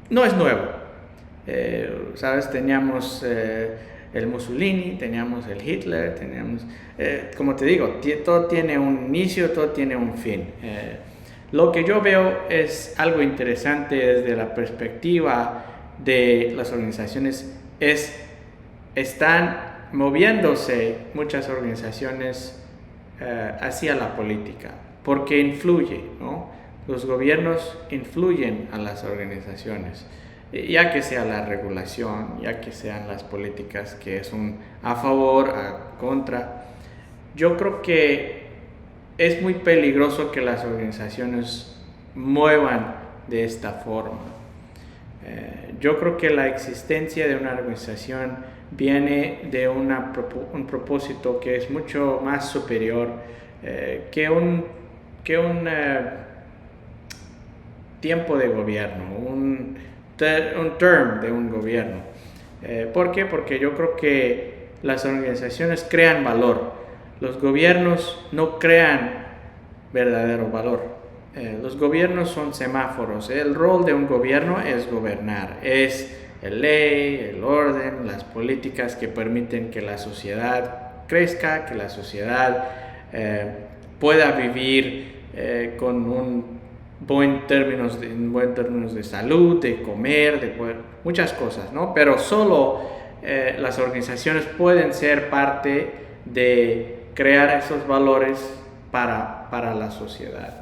No es nuevo, ¿sabes? Teníamos el Mussolini, teníamos el Hitler, teníamos, como te digo, todo tiene un inicio, todo tiene un fin. Lo que yo veo es algo interesante desde la perspectiva de las organizaciones, están moviéndose muchas organizaciones hacia la política, porque influye, ¿no? Los gobiernos influyen a las organizaciones, ya que sea la regulación, ya que sean las políticas que son a favor, a contra. Yo creo que es muy peligroso que las organizaciones muevan de esta forma. Yo creo que la existencia de una organización viene de un propósito que es mucho más superior que un tiempo de gobierno, un term de un gobierno. ¿Por qué? Porque yo creo que las organizaciones crean valor. Los gobiernos no crean verdadero valor. Los gobiernos son semáforos. El rol de un gobierno es gobernar, es la ley, el orden, las políticas que permiten que la sociedad crezca, que la sociedad pueda vivir con un buen términos de salud, de comer, de poder, muchas cosas, ¿no? Pero solo las organizaciones pueden ser parte de crear esos valores para la sociedad.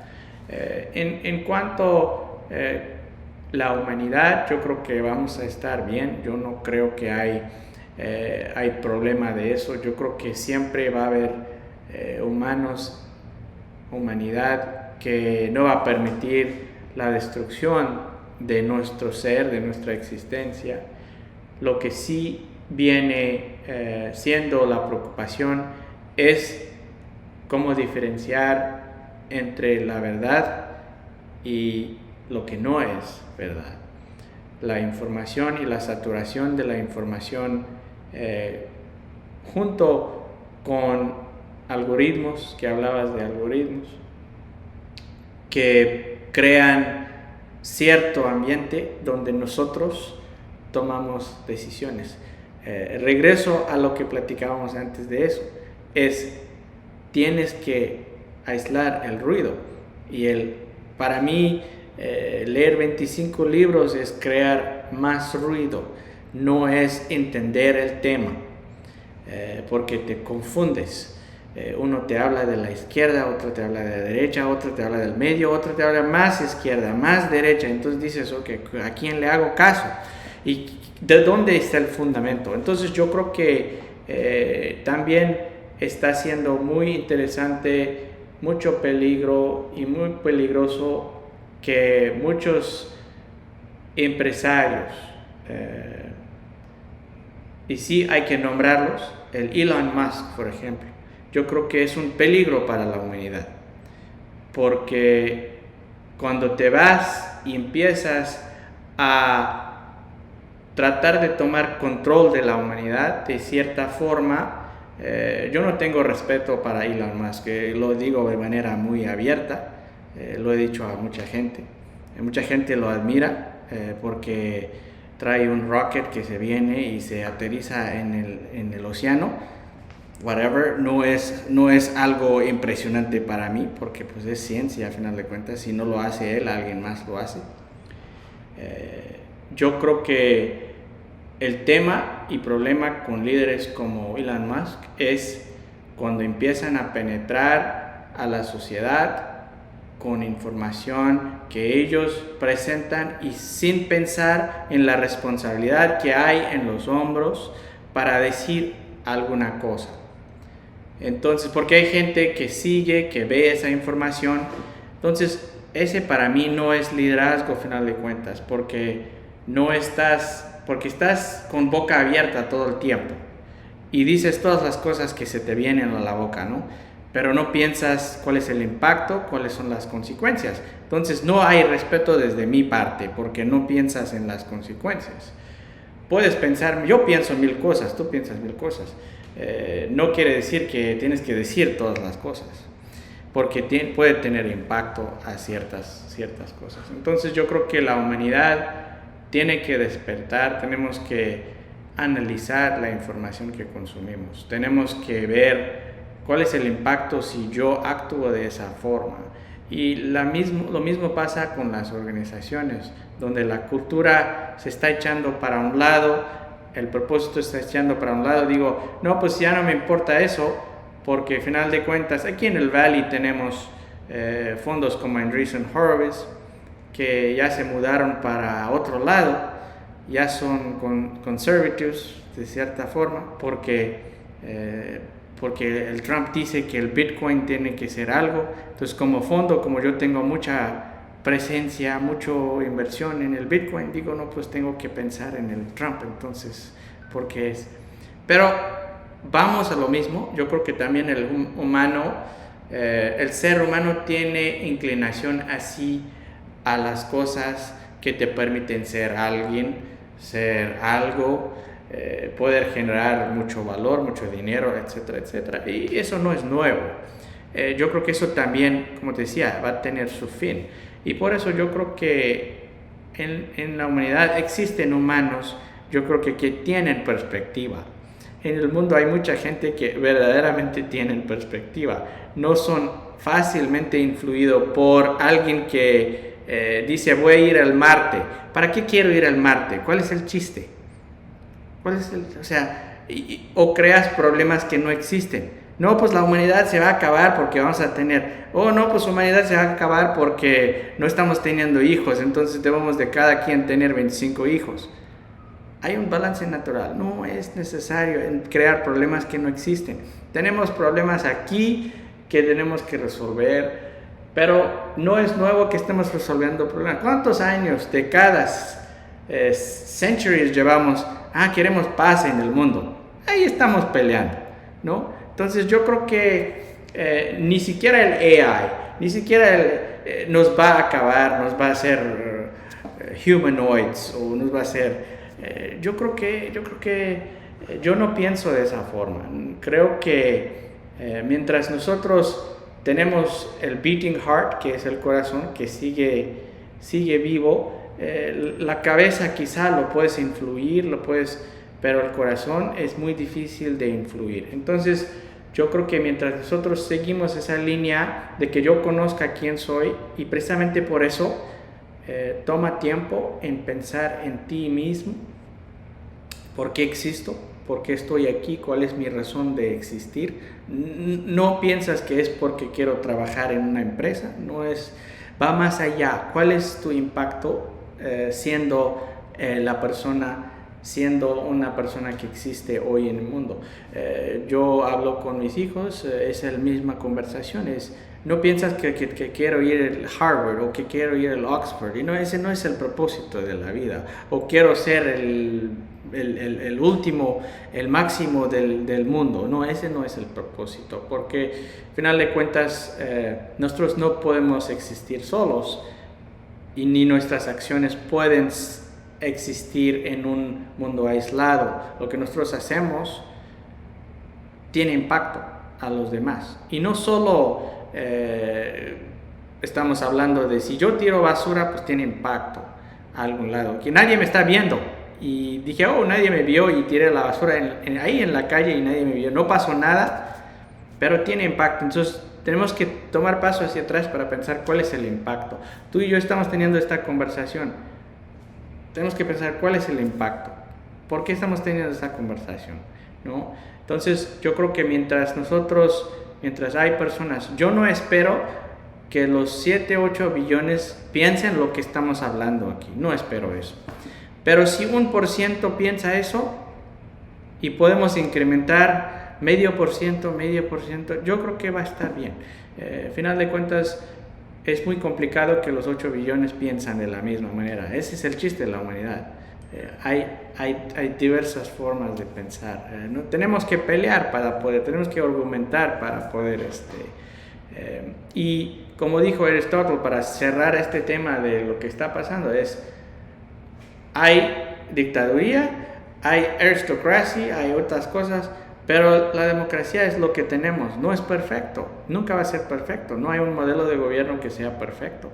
En cuanto la humanidad, yo creo que vamos a estar bien. Yo no creo que hay problema de eso. Yo creo que siempre va a haber humanidad que no va a permitir la destrucción de nuestro ser, de nuestra existencia. Lo que sí viene siendo la preocupación es cómo diferenciar entre la verdad y lo que no es verdad. La información y la saturación de la información junto con algoritmos, que hablabas de algoritmos, que crean cierto ambiente donde nosotros tomamos decisiones. Regreso a lo que platicábamos antes de eso, tienes que aislar el ruido, y para mí leer 25 libros es crear más ruido, no es entender el tema, porque te confundes. Uno te habla de la izquierda, otro te habla de la derecha, otro te habla del medio, otro te habla más izquierda, más derecha. Entonces dices, ok, ¿a quién le hago caso? ¿Y de dónde está el fundamento? Entonces yo creo que también está siendo muy interesante, mucho peligro y muy peligroso que muchos empresarios, y sí hay que nombrarlos, el Elon Musk, por ejemplo, yo creo que es un peligro para la humanidad, porque cuando te vas y empiezas a tratar de tomar control de la humanidad de cierta forma, yo no tengo respeto para Elon Musk, lo digo de manera muy abierta, lo he dicho a mucha gente lo admira porque trae un rocket que se viene y se aterriza en el océano. Whatever, no es algo impresionante para mí, porque pues es ciencia a final de cuentas. Si no lo hace él, alguien más lo hace. Yo creo que el tema y problema con líderes como Elon Musk es cuando empiezan a penetrar a la sociedad con información que ellos presentan y sin pensar en la responsabilidad que hay en los hombros para decir alguna cosa. Entonces, porque hay gente que sigue, que ve esa información. Entonces, ese para mí no es liderazgo, a final de cuentas, porque estás con boca abierta todo el tiempo y dices todas las cosas que se te vienen a la boca, ¿no? Pero no piensas cuál es el impacto, cuáles son las consecuencias. Entonces, no hay respeto desde mi parte, porque no piensas en las consecuencias. Puedes pensar, yo pienso 1000 cosas, tú piensas 1000 cosas. No quiere decir que tienes que decir todas las cosas. porque puede tener impacto a ciertas cosas. Entonces yo creo que la humanidad tiene que despertar, tenemos que analizar la información que consumimos, tenemos que ver cuál es el impacto si yo actúo de esa forma. Y lo mismo pasa con las organizaciones, donde la cultura se está echando para un lado, el propósito está echando para un lado. Digo, no, pues ya no me importa eso, porque al final de cuentas, aquí en el Valley tenemos fondos como Andreessen Horowitz, que ya se mudaron para otro lado, ya son conservatives de cierta forma, porque el Trump dice que el Bitcoin tiene que ser algo. Entonces, como fondo, como yo tengo mucha presencia, mucha inversión en el Bitcoin, digo, no, pues tengo que pensar en el Trump, entonces, porque es. Pero vamos a lo mismo. Yo creo que también el ser humano tiene inclinación así a las cosas que te permiten ser alguien, ser algo, poder generar mucho valor, mucho dinero, etcétera, etcétera. Y eso no es nuevo. Yo creo que eso también, como te decía, va a tener su fin. Y por eso yo creo que en la humanidad existen humanos, yo creo que tienen perspectiva. En el mundo hay mucha gente que verdaderamente tienen perspectiva. No son fácilmente influidos por alguien que dice voy a ir al Marte. ¿Para qué quiero ir al Marte? ¿Cuál es el chiste? O creas problemas que no existen. No, pues la humanidad se va a acabar porque vamos a tener. No, pues la humanidad se va a acabar porque no estamos teniendo hijos, entonces debemos de cada quien tener 25 hijos. Hay un balance natural. No es necesario crear problemas que no existen. Tenemos problemas aquí que tenemos que resolver, pero no es nuevo que estemos resolviendo problemas. ¿Cuántos años, décadas, centuries llevamos? Queremos paz en el mundo. Ahí estamos peleando, ¿no? Entonces yo creo que ni siquiera el AI, ni siquiera nos va a acabar, nos va a hacer humanoids o nos va a hacer. Yo creo que yo no pienso de esa forma. Creo que mientras nosotros tenemos el beating heart, que es el corazón que sigue vivo, la cabeza quizá lo puedes influir, pero el corazón es muy difícil de influir. Entonces yo creo que mientras nosotros seguimos esa línea de que yo conozca quién soy, y precisamente por eso toma tiempo en pensar en ti mismo, por qué existo, por qué estoy aquí, cuál es mi razón de existir. No piensas que es porque quiero trabajar en una empresa, va más allá. ¿Cuál es tu impacto siendo una persona que existe hoy en el mundo? Yo hablo con mis hijos, es la misma conversación, no piensas que quiero ir al Harvard o que quiero ir al Oxford, y ese no es el propósito de la vida, o quiero ser el último, el máximo del mundo. No, ese no es el propósito, porque al final de cuentas nosotros no podemos existir solos, y ni nuestras acciones pueden existir en un mundo aislado. Lo que nosotros hacemos tiene impacto a los demás, y no solo estamos hablando de si yo tiro basura, pues tiene impacto a algún lado, que nadie me está viendo, y dije, nadie me vio y tiré la basura ahí en la calle y nadie me vio, no pasó nada, pero tiene impacto. Entonces tenemos que tomar paso hacia atrás para pensar cuál es el impacto. Tú y yo estamos teniendo esta conversación, tenemos que pensar cuál es el impacto, por qué estamos teniendo esta conversación, ¿no? Entonces yo creo que mientras hay personas, yo no espero que los 7, 8 billones piensen lo que estamos hablando aquí, no espero eso. Pero si 1% piensa eso y podemos incrementar medio por ciento, yo creo que va a estar bien. Al final de cuentas, es muy complicado que los 8 billones piensan de la misma manera. Ese es el chiste de la humanidad. Hay diversas formas de pensar. Tenemos que pelear tenemos que argumentar para poder. Y como dijo Aristóteles, para cerrar este tema de lo que está pasando, hay dictadura, hay aristocracia, hay otras cosas, Pero la democracia es lo que tenemos, no es perfecto, nunca va a ser perfecto, no hay un modelo de gobierno que sea perfecto,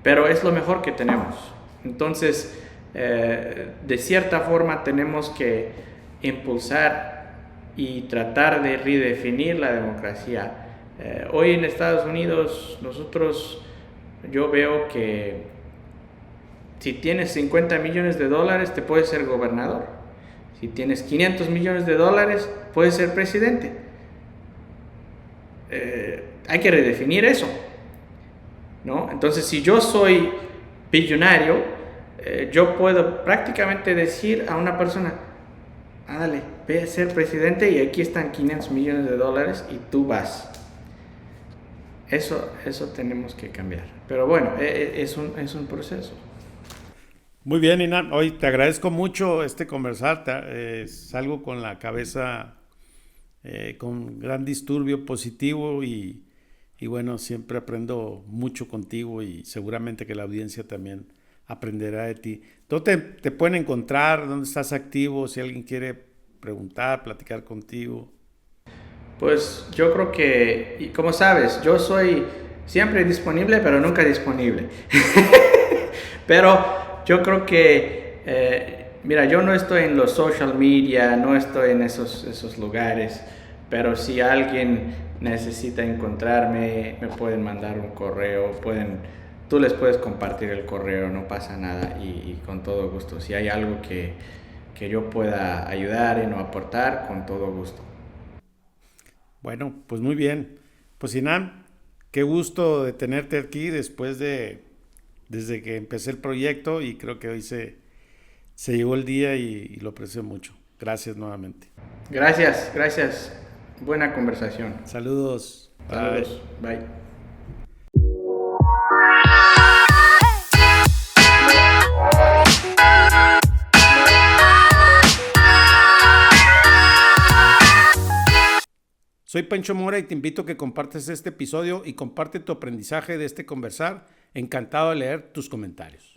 pero es lo mejor que tenemos. Entonces, de cierta forma tenemos que impulsar y tratar de redefinir la democracia. Hoy en Estados Unidos yo veo que si tienes 50 millones de dólares te puedes ser gobernador. Si tienes 500 millones de dólares puedes ser presidente. Hay que redefinir eso, ¿no? Entonces, si yo soy billonario, yo puedo prácticamente decir a una persona, ándale, ve a ser presidente y aquí están 500 millones de dólares y tú vas. Eso tenemos que cambiar. Pero bueno, es un proceso. Muy bien, Inan. Hoy te agradezco mucho conversar. Salgo con la cabeza con gran disturbio positivo y bueno, siempre aprendo mucho contigo y seguramente que la audiencia también aprenderá de ti. ¿Dónde te pueden encontrar? ¿Dónde estás activo? Si alguien quiere preguntar, platicar contigo. Pues yo creo que, y como sabes, yo soy siempre disponible, pero nunca disponible. Pero yo creo que, mira, yo no estoy en los social media, no estoy en esos lugares, pero si alguien necesita encontrarme, me pueden mandar un correo, tú les puedes compartir el correo, no pasa nada y con todo gusto. Si hay algo que yo pueda ayudar y no aportar, con todo gusto. Bueno, pues muy bien. Pues Inan, qué gusto de tenerte aquí desde que empecé el proyecto y creo que hoy se llegó el día y lo aprecio mucho. Gracias nuevamente. Gracias. Buena conversación. Saludos. Saludos. Bye. Soy Pancho Mora y te invito a que compartas este episodio y comparte tu aprendizaje de este conversar. Encantado de leer tus comentarios.